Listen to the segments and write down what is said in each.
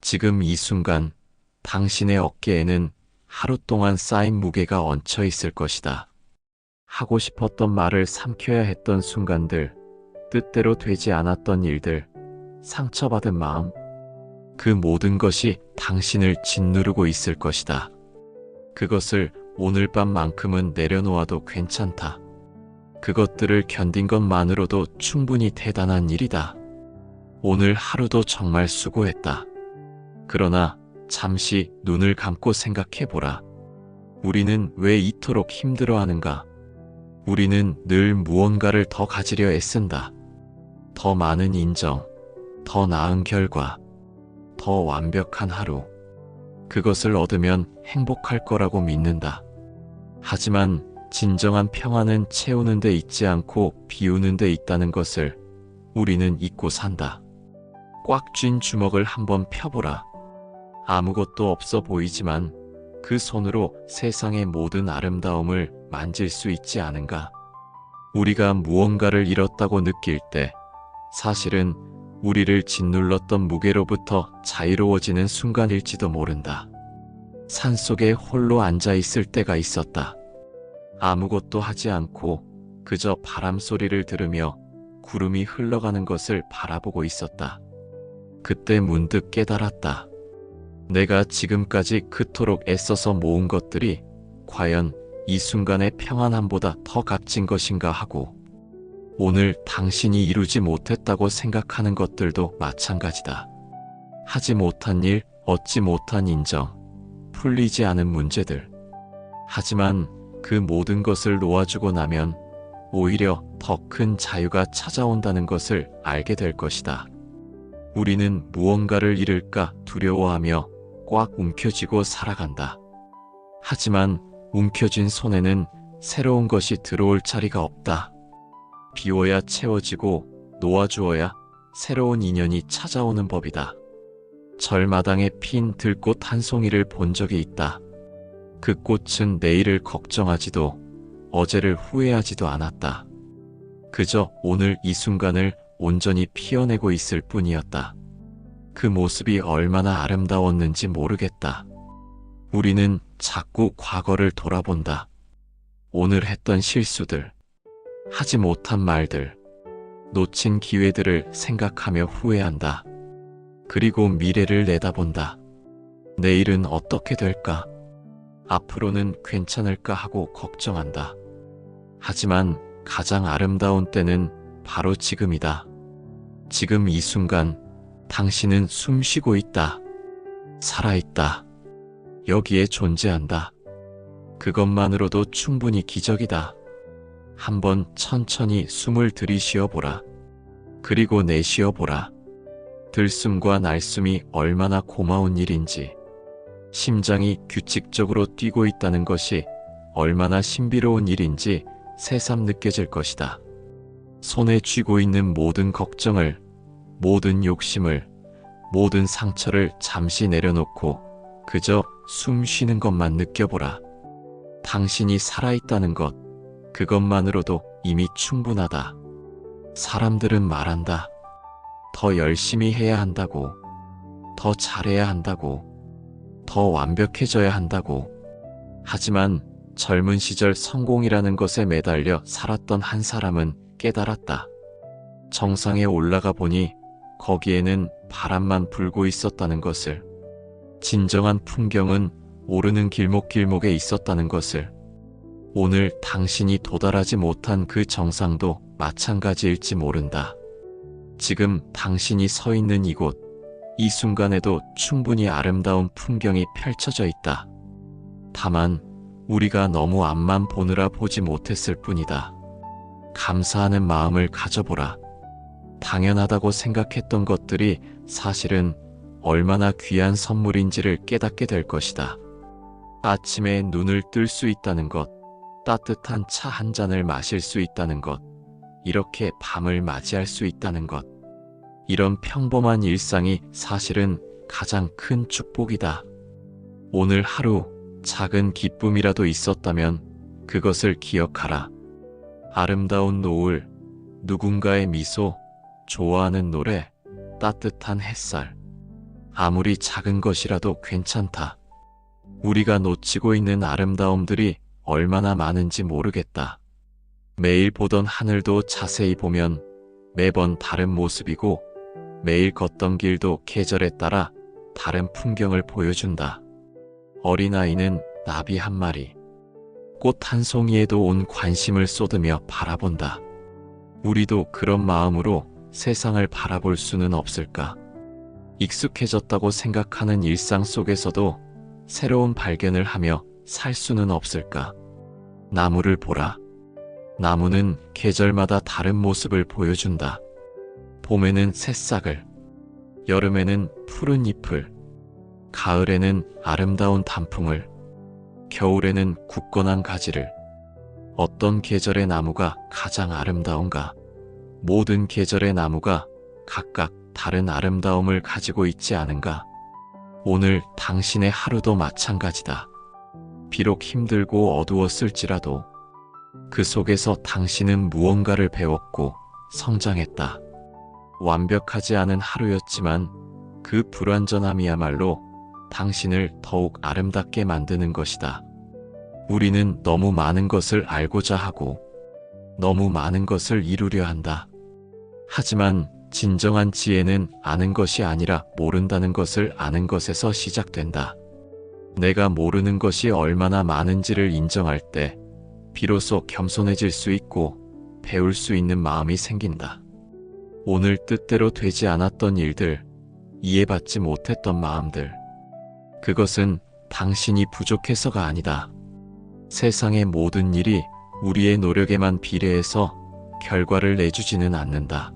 지금 이 순간 당신의 어깨에는 하루 동안 쌓인 무게가 얹혀 있을 것이다. 하고 싶었던 말을 삼켜야 했던 순간들, 뜻대로 되지 않았던 일들, 상처받은 마음, 그 모든 것이 당신을 짓누르고 있을 것이다. 그것을 오늘 밤만큼은 내려놓아도 괜찮다. 그것들을 견딘 것만으로도 충분히 대단한 일이다. 오늘 하루도 정말 수고했다. 그러나 잠시 눈을 감고 생각해보라. 우리는 왜 이토록 힘들어하는가? 우리는 늘 무언가를 더 가지려 애쓴다. 더 많은 인정, 더 나은 결과, 더 완벽한 하루. 그것을 얻으면 행복할 거라고 믿는다. 하지만 진정한 평안은 채우는 데 있지 않고 비우는 데 있다는 것을 우리는 잊고 산다. 꽉 쥔 주먹을 한번 펴보라. 아무것도 없어 보이지만 그 손으로 세상의 모든 아름다움을 만질 수 있지 않은가? 우리가 무언가를 잃었다고 느낄 때 사실은 우리를 짓눌렀던 무게로부터 자유로워지는 순간일지도 모른다. 산속에 홀로 앉아 있을 때가 있었다. 아무것도 하지 않고 그저 바람 소리를 들으며 구름이 흘러가는 것을 바라보고 있었다. 그때 문득 깨달았다. 내가 지금까지 그토록 애써서 모은 것들이 과연 이 순간의 평안함보다 더 값진 것인가 하고, 오늘 당신이 이루지 못했다고 생각하는 것들도 마찬가지다. 하지 못한 일, 얻지 못한 인정, 풀리지 않은 문제들. 하지만 그 모든 것을 놓아주고 나면 오히려 더 큰 자유가 찾아온다는 것을 알게 될 것이다. 우리는 무언가를 잃을까 두려워하며 꽉 움켜쥐고 살아간다. 하지만 움켜쥔 손에는 새로운 것이 들어올 자리가 없다. 비워야 채워지고 놓아주어야 새로운 인연이 찾아오는 법이다. 절마당에 핀 들꽃 한 송이를 본 적이 있다. 그 꽃은 내일을 걱정하지도 어제를 후회하지도 않았다. 그저 오늘 이 순간을 온전히 피어내고 있을 뿐이었다. 그 모습이 얼마나 아름다웠는지 모르겠다. 우리는 자꾸 과거를 돌아본다. 오늘 했던 실수들, 하지 못한 말들, 놓친 기회들을 생각하며 후회한다. 그리고 미래를 내다본다. 내일은 어떻게 될까? 앞으로는 괜찮을까 하고 걱정한다. 하지만 가장 아름다운 때는 바로 지금이다. 지금 이 순간 당신은 숨 쉬고 있다. 살아있다. 여기에 존재한다. 그것만으로도 충분히 기적이다. 한번 천천히 숨을 들이쉬어 보라. 그리고 내쉬어 보라. 들숨과 날숨이 얼마나 고마운 일인지, 심장이 규칙적으로 뛰고 있다는 것이 얼마나 신비로운 일인지 새삼 느껴질 것이다. 손에 쥐고 있는 모든 걱정을, 모든 욕심을, 모든 상처를 잠시 내려놓고 그저 숨 쉬는 것만 느껴보라. 당신이 살아있다는 것, 그것만으로도 이미 충분하다. 사람들은 말한다. 더 열심히 해야 한다고, 더 잘해야 한다고, 더 완벽해져야 한다고. 하지만 젊은 시절 성공이라는 것에 매달려 살았던 한 사람은 깨달았다. 정상에 올라가 보니 거기에는 바람만 불고 있었다는 것을, 진정한 풍경은 오르는 길목길목에 있었다는 것을, 오늘 당신이 도달하지 못한 그 정상도 마찬가지일지 모른다. 지금 당신이 서 있는 이곳, 이 순간에도 충분히 아름다운 풍경이 펼쳐져 있다. 다만 우리가 너무 앞만 보느라 보지 못했을 뿐이다. 감사하는 마음을 가져보라. 당연하다고 생각했던 것들이 사실은 얼마나 귀한 선물인지를 깨닫게 될 것이다. 아침에 눈을 뜰 수 있다는 것, 따뜻한 차 한 잔을 마실 수 있다는 것, 이렇게 밤을 맞이할 수 있다는 것, 이런 평범한 일상이 사실은 가장 큰 축복이다. 오늘 하루 작은 기쁨이라도 있었다면 그것을 기억하라. 아름다운 노을, 누군가의 미소, 좋아하는 노래, 따뜻한 햇살. 아무리 작은 것이라도 괜찮다. 우리가 놓치고 있는 아름다움들이 얼마나 많은지 모르겠다. 매일 보던 하늘도 자세히 보면 매번 다른 모습이고 매일 걷던 길도 계절에 따라 다른 풍경을 보여준다. 어린아이는 나비 한 마리, 꽃 한 송이에도 온 관심을 쏟으며 바라본다. 우리도 그런 마음으로 세상을 바라볼 수는 없을까? 익숙해졌다고 생각하는 일상 속에서도 새로운 발견을 하며 살 수는 없을까? 나무를 보라. 나무는 계절마다 다른 모습을 보여준다. 봄에는 새싹을, 여름에는 푸른 잎을, 가을에는 아름다운 단풍을, 겨울에는 굳건한 가지를. 어떤 계절의 나무가 가장 아름다운가? 모든 계절의 나무가 각각 다른 아름다움을 가지고 있지 않은가? 오늘 당신의 하루도 마찬가지다. 비록 힘들고 어두웠을지라도 그 속에서 당신은 무언가를 배웠고 성장했다. 완벽하지 않은 하루였지만 그 불완전함이야말로 당신을 더욱 아름답게 만드는 것이다. 우리는 너무 많은 것을 알고자 하고 너무 많은 것을 이루려 한다. 하지만 진정한 지혜는 아는 것이 아니라 모른다는 것을 아는 것에서 시작된다. 내가 모르는 것이 얼마나 많은지를 인정할 때 비로소 겸손해질 수 있고 배울 수 있는 마음이 생긴다. 오늘 뜻대로 되지 않았던 일들, 이해받지 못했던 마음들, 그것은 당신이 부족해서가 아니다. 세상의 모든 일이 우리의 노력에만 비례해서 결과를 내주지는 않는다.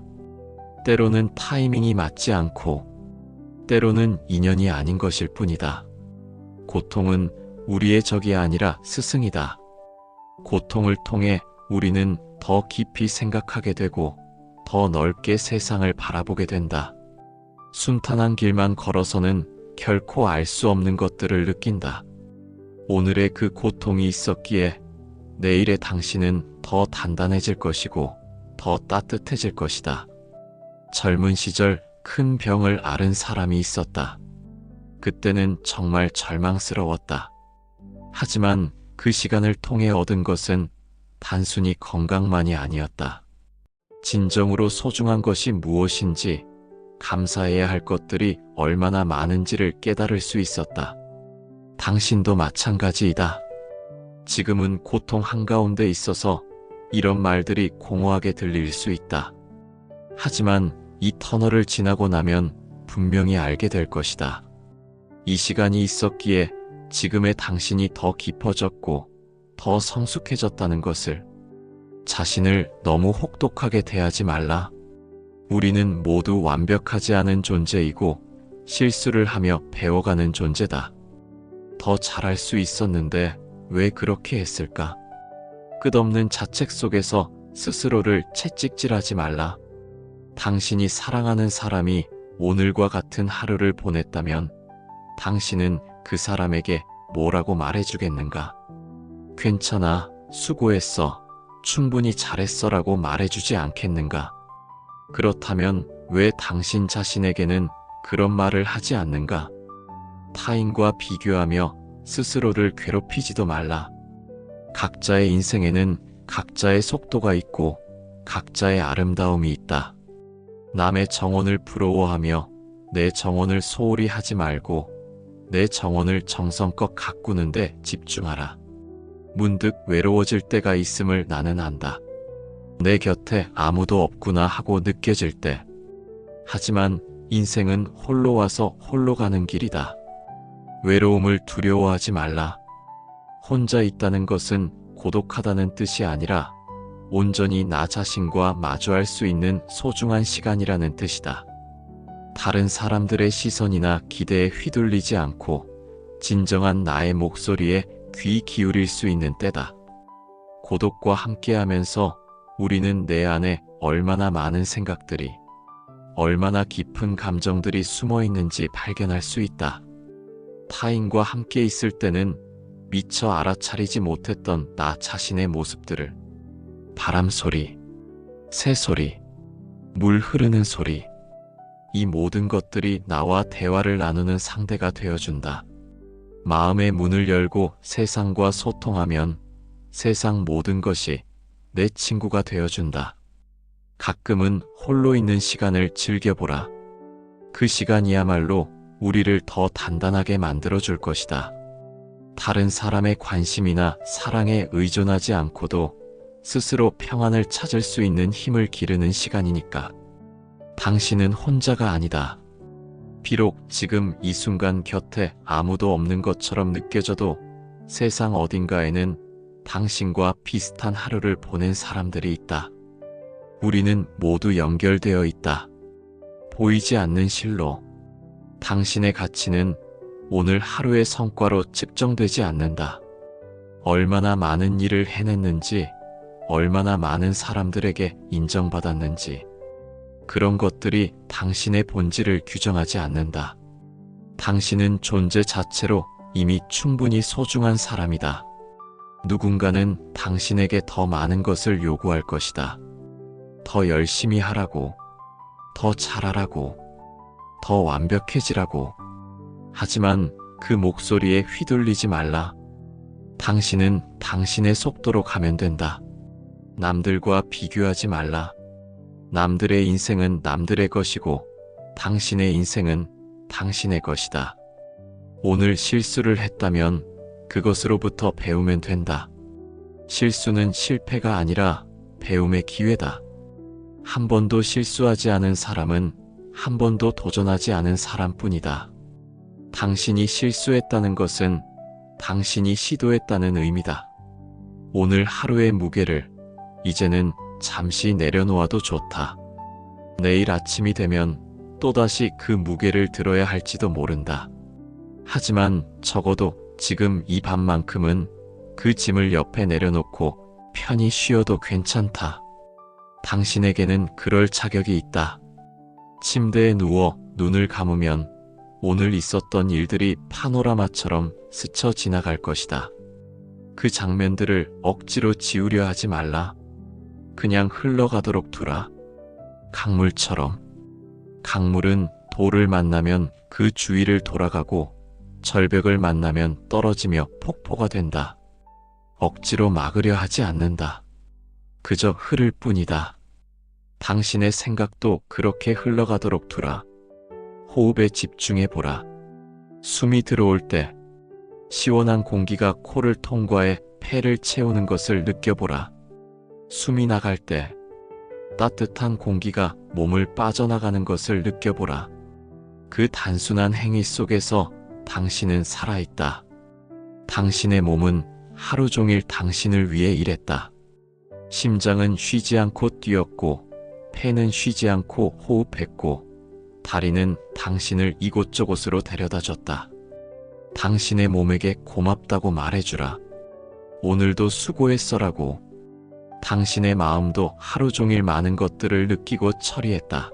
때로는 타이밍이 맞지 않고 때로는 인연이 아닌 것일 뿐이다. 고통은 우리의 적이 아니라 스승이다. 고통을 통해 우리는 더 깊이 생각하게 되고 더 넓게 세상을 바라보게 된다. 순탄한 길만 걸어서는 결코 알 수 없는 것들을 느낀다. 오늘의 그 고통이 있었기에 내일의 당신은 더 단단해질 것이고 더 따뜻해질 것이다. 젊은 시절 큰 병을 앓은 사람이 있었다. 그때는 정말 절망스러웠다. 하지만 그 시간을 통해 얻은 것은 단순히 건강만이 아니었다. 진정으로 소중한 것이 무엇인지, 감사해야 할 것들이 얼마나 많은지를 깨달을 수 있었다. 당신도 마찬가지이다. 지금은 고통 한가운데 있어서 이런 말들이 공허하게 들릴 수 있다. 하지만 이 터널을 지나고 나면 분명히 알게 될 것이다. 이 시간이 있었기에 지금의 당신이 더 깊어졌고 더 성숙해졌다는 것을. 자신을 너무 혹독하게 대하지 말라. 우리는 모두 완벽하지 않은 존재이고 실수를 하며 배워가는 존재다. 더 잘할 수 있었는데 왜 그렇게 했을까? 끝없는 자책 속에서 스스로를 채찍질하지 말라. 당신이 사랑하는 사람이 오늘과 같은 하루를 보냈다면 당신은 그 사람에게 뭐라고 말해주겠는가? 괜찮아, 수고했어, 충분히 잘했어라고 말해주지 않겠는가? 그렇다면 왜 당신 자신에게는 그런 말을 하지 않는가? 타인과 비교하며 스스로를 괴롭히지도 말라. 각자의 인생에는 각자의 속도가 있고 각자의 아름다움이 있다. 남의 정원을 부러워하며 내 정원을 소홀히 하지 말고 내 정원을 정성껏 가꾸는 데 집중하라. 문득 외로워질 때가 있음을 나는 안다. 내 곁에 아무도 없구나 하고 느껴질 때. 하지만 인생은 홀로 와서 홀로 가는 길이다. 외로움을 두려워하지 말라. 혼자 있다는 것은 고독하다는 뜻이 아니라 온전히 나 자신과 마주할 수 있는 소중한 시간이라는 뜻이다. 다른 사람들의 시선이나 기대에 휘둘리지 않고 진정한 나의 목소리에 귀 기울일 수 있는 때다. 고독과 함께하면서 우리는 내 안에 얼마나 많은 생각들이, 얼마나 깊은 감정들이 숨어 있는지 발견할 수 있다. 타인과 함께 있을 때는 미처 알아차리지 못했던 나 자신의 모습들을, 바람 소리, 새 소리, 물 흐르는 소리, 이 모든 것들이 나와 대화를 나누는 상대가 되어준다. 마음의 문을 열고 세상과 소통하면 세상 모든 것이 내 친구가 되어준다. 가끔은 홀로 있는 시간을 즐겨보라. 그 시간이야말로 우리를 더 단단하게 만들어줄 것이다. 다른 사람의 관심이나 사랑에 의존하지 않고도 스스로 평안을 찾을 수 있는 힘을 기르는 시간이니까. 당신은 혼자가 아니다. 비록 지금 이 순간 곁에 아무도 없는 것처럼 느껴져도 세상 어딘가에는 당신과 비슷한 하루를 보낸 사람들이 있다. 우리는 모두 연결되어 있다. 보이지 않는 실로. 당신의 가치는 오늘 하루의 성과로 측정되지 않는다. 얼마나 많은 일을 해냈는지, 얼마나 많은 사람들에게 인정받았는지, 그런 것들이 당신의 본질을 규정하지 않는다. 당신은 존재 자체로 이미 충분히 소중한 사람이다. 누군가는 당신에게 더 많은 것을 요구할 것이다. 더 열심히 하라고, 더 잘하라고, 더 완벽해지라고. 하지만 그 목소리에 휘둘리지 말라. 당신은 당신의 속도로 가면 된다. 남들과 비교하지 말라. 남들의 인생은 남들의 것이고 당신의 인생은 당신의 것이다. 오늘 실수를 했다면 그것으로부터 배우면 된다. 실수는 실패가 아니라 배움의 기회다. 한 번도 실수하지 않은 사람은 한 번도 도전하지 않은 사람뿐이다. 당신이 실수했다는 것은 당신이 시도했다는 의미다. 오늘 하루의 무게를 이제는 잠시 내려놓아도 좋다. 내일 아침이 되면 또다시 그 무게를 들어야 할지도 모른다. 하지만 적어도 지금 이 밤만큼은 그 짐을 옆에 내려놓고 편히 쉬어도 괜찮다. 당신에게는 그럴 자격이 있다. 침대에 누워 눈을 감으면 오늘 있었던 일들이 파노라마처럼 스쳐 지나갈 것이다. 그 장면들을 억지로 지우려 하지 말라. 그냥 흘러가도록 두라. 강물처럼. 강물은 돌을 만나면 그 주위를 돌아가고 절벽을 만나면 떨어지며 폭포가 된다. 억지로 막으려 하지 않는다. 그저 흐를 뿐이다. 당신의 생각도 그렇게 흘러가도록 두라. 호흡에 집중해보라. 숨이 들어올 때 시원한 공기가 코를 통과해 폐를 채우는 것을 느껴보라. 숨이 나갈 때 따뜻한 공기가 몸을 빠져나가는 것을 느껴보라. 그 단순한 행위 속에서 당신은 살아있다. 당신의 몸은 하루 종일 당신을 위해 일했다. 심장은 쉬지 않고 뛰었고, 폐는 쉬지 않고 호흡했고, 다리는 당신을 이곳저곳으로 데려다 줬다. 당신의 몸에게 고맙다고 말해주라. 오늘도 수고했어라고. 당신의 마음도 하루 종일 많은 것들을 느끼고 처리했다.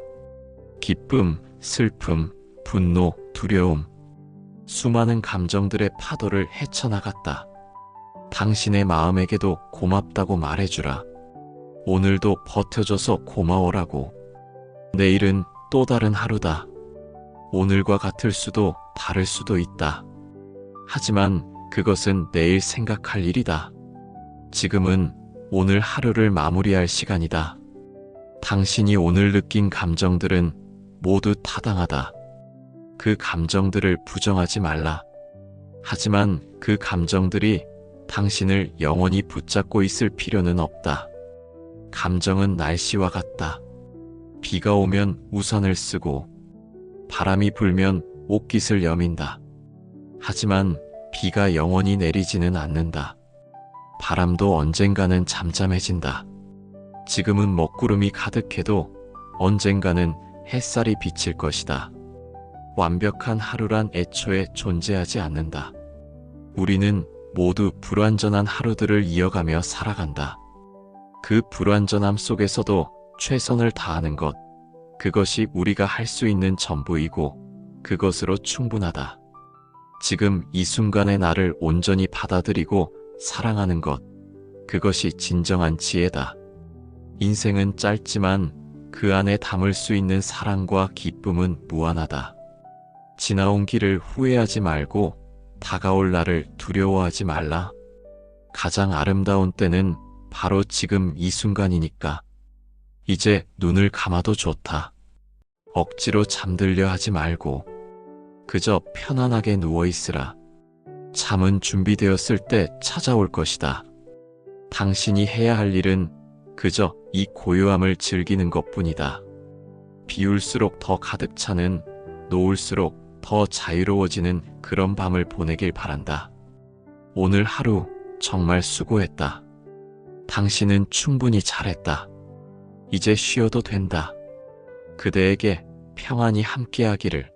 기쁨, 슬픔, 분노, 두려움. 수많은 감정들의 파도를 헤쳐나갔다. 당신의 마음에게도 고맙다고 말해주라. 오늘도 버텨줘서 고마워라고. 내일은 또 다른 하루다. 오늘과 같을 수도 다를 수도 있다. 하지만 그것은 내일 생각할 일이다. 지금은 오늘 하루를 마무리할 시간이다. 당신이 오늘 느낀 감정들은 모두 타당하다. 그 감정들을 부정하지 말라. 하지만 그 감정들이 당신을 영원히 붙잡고 있을 필요는 없다. 감정은 날씨와 같다. 비가 오면 우산을 쓰고 바람이 불면 옷깃을 여민다. 하지만 비가 영원히 내리지는 않는다. 바람도 언젠가는 잠잠해진다. 지금은 먹구름이 가득해도 언젠가는 햇살이 비칠 것이다. 완벽한 하루란 애초에 존재하지 않는다. 우리는 모두 불완전한 하루들을 이어가며 살아간다. 그 불완전함 속에서도 최선을 다하는 것, 그것이 우리가 할 수 있는 전부이고 그것으로 충분하다. 지금 이 순간의 나를 온전히 받아들이고 사랑하는 것, 그것이 진정한 지혜다. 인생은 짧지만 그 안에 담을 수 있는 사랑과 기쁨은 무한하다. 지나온 길을 후회하지 말고 다가올 날을 두려워하지 말라. 가장 아름다운 때는 바로 지금 이 순간이니까. 이제 눈을 감아도 좋다. 억지로 잠들려 하지 말고 그저 편안하게 누워 있으라. 잠은 준비되었을 때 찾아올 것이다. 당신이 해야 할 일은 그저 이 고요함을 즐기는 것뿐이다. 비울수록 더 가득 차는, 놓을수록 더 자유로워지는 그런 밤을 보내길 바란다. 오늘 하루 정말 수고했다. 당신은 충분히 잘했다. 이제 쉬어도 된다. 그대에게 평안이 함께하기를.